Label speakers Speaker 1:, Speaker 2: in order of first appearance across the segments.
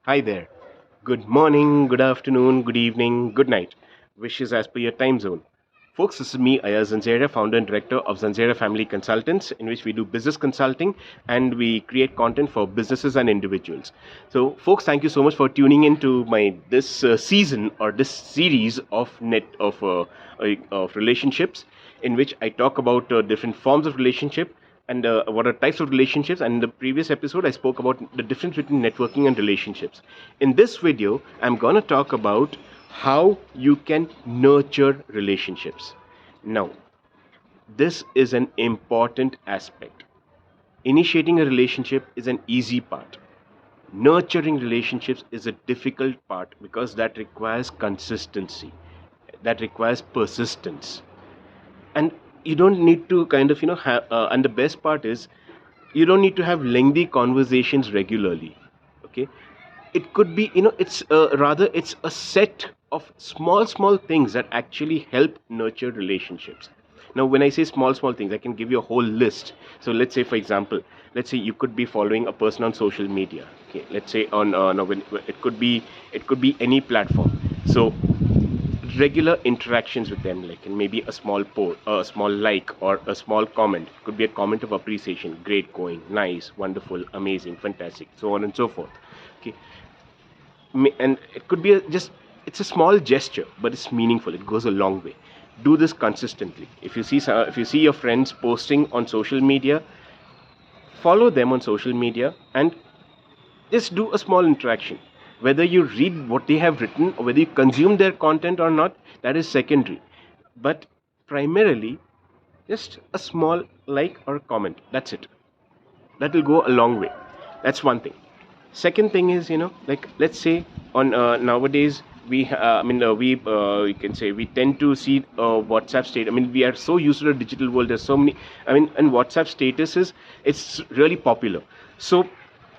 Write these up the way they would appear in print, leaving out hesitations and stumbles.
Speaker 1: Hi there. Good morning, good afternoon, good evening, good night. Wishes as per your time zone. Folks, this is me, Ayaz Zanzeria, founder and director of Zanzeria Family Consultants, in which we do business consulting and we create content for businesses and individuals. So, folks, thank you so much for tuning in to my this season or this series of relationships, in which I talk about different forms of relationship and what are types of relationships. And in the previous episode I spoke about the difference between networking and relationships. In this video I'm going to talk about how you can nurture relationships. Now, this is an important aspect. Initiating a relationship is an easy part. Nurturing relationships is a difficult part because that requires consistency, that requires persistence. And you don't need to kind of have and the best part is you don't need to have lengthy conversations regularly. Okay, it could be it's rather it's a set of small things that actually help nurture relationships. Now when I say small things, I can give you a whole list. So let's say, for example, let's say you could be following a person on social media. Okay, let's say on no, it could be any platform. So regular interactions with them, like maybe a small post, a small like, or a small comment. Could be a comment of appreciation, great going, nice, wonderful, amazing, fantastic, so on and so forth. Okay, and it could be just it's a small gesture, but it's meaningful. It goes a long way. Do this consistently. If you see your friends posting on social media, follow them on social media and just do a small interaction. Whether you read what they have written or whether you consume their content or not, that is secondary. But primarily, just a small like or comment. That's it. That will go a long way. That's one thing. Second thing is, like let's say on nowadays we can say we tend to see WhatsApp state. I mean, we are so used to the digital world. There's so many. I mean, and WhatsApp statuses, it's really popular. So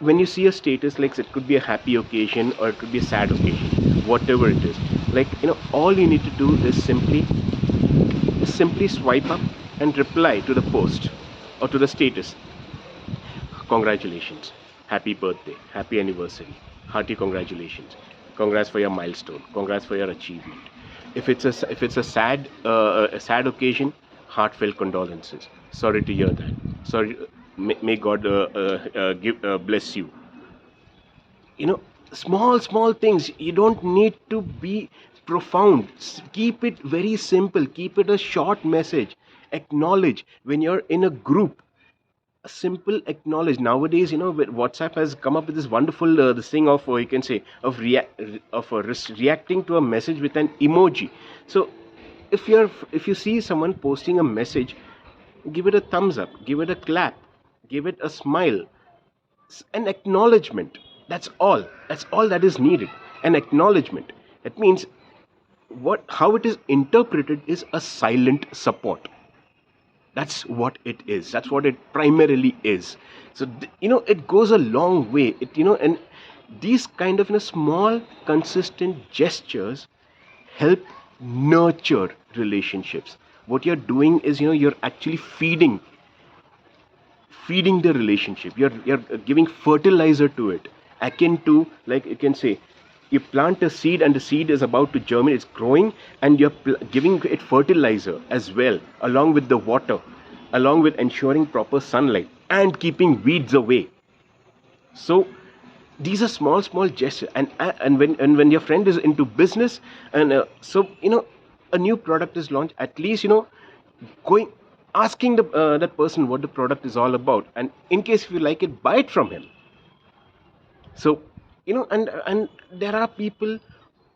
Speaker 1: when you see a status, like it could be a happy occasion or it could be a sad occasion, whatever it is, like all you need to do is simply swipe up and reply to the post or to the status. Congratulations, happy birthday, happy anniversary, hearty congratulations, congrats for your milestone, congrats for your achievement. If it's a sad occasion, heartfelt condolences, sorry to hear that, sorry, may God give bless you. you know small things. You don't need to be profound. Keep it very simple, keep it a short message. Acknowledge when you're in a group. A simple acknowledge. Nowadays, WhatsApp has come up with this wonderful this thing of, you can say, reacting to a message with an emoji. So if you see someone posting a message, give it a thumbs up, give it a clap, give it a smile, an acknowledgement. That's all that is needed. An acknowledgement. It means, what how it is interpreted is a silent support. That's what it is. That's what it primarily is. So it goes a long way. And these kind of small consistent gestures help nurture relationships. What you're doing is, you're actually feeding the relationship. You're giving fertilizer to it, akin to, like you can say, you plant a seed and the seed is about to germinate, it's growing, and you're giving it fertilizer as well, along with the water, along with ensuring proper sunlight and keeping weeds away. So these are small gestures. And when your friend is into business, and so a new product is launched, at least going asking that person what the product is all about, and in case if you like it, buy it from him. So and there are people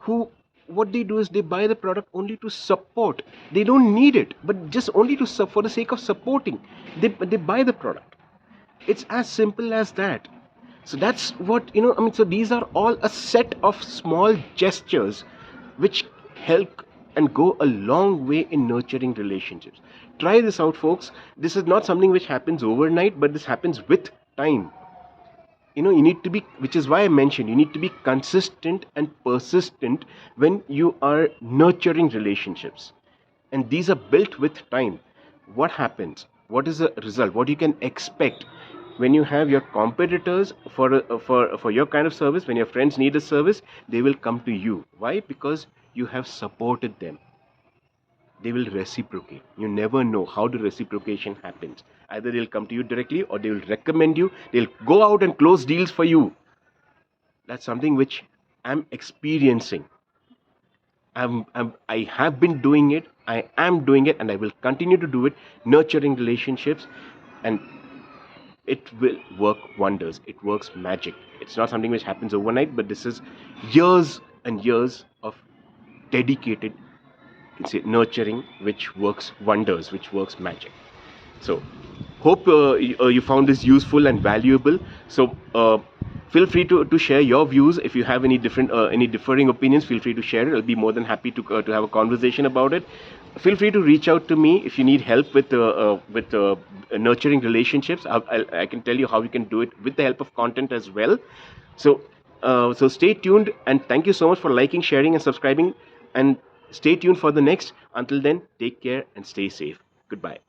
Speaker 1: who, what they do is they buy the product only to support. They don't need it, but just only for the sake of supporting, they buy the product. It's as simple as that. So that's what I mean. So these are all a set of small gestures which help and go a long way in nurturing relationships. Try this out, folks. This is not something which happens overnight, but this happens with time. You need to be, which is why I mentioned, you need to be consistent and persistent when you are nurturing relationships. And these are built with time. What happens, what is the result, what you can expect, when you have your competitors for your kind of service, when your friends need a service, they will come to you. Why? Because you have supported them. They will reciprocate. You never know how the reciprocation happens. Either they'll come to you directly, or they will recommend you. They'll go out and close deals for you. That's something which I'm experiencing. I have been doing it, I am doing it, and I will continue to do it, nurturing relationships, and it will work wonders. It works magic. It's not something which happens overnight, but this is years and years of dedicated, nurturing, which works wonders, which works magic. So, hope you found this useful and valuable. So, feel free to share your views. If you have any differing opinions, feel free to share it. I'll be more than happy to have a conversation about it. Feel free to reach out to me if you need help with nurturing relationships. I can tell you how you can do it with the help of content as well. So, so stay tuned, and thank you so much for liking, sharing, and subscribing. And stay tuned for the next. Until then, take care and stay safe. Goodbye.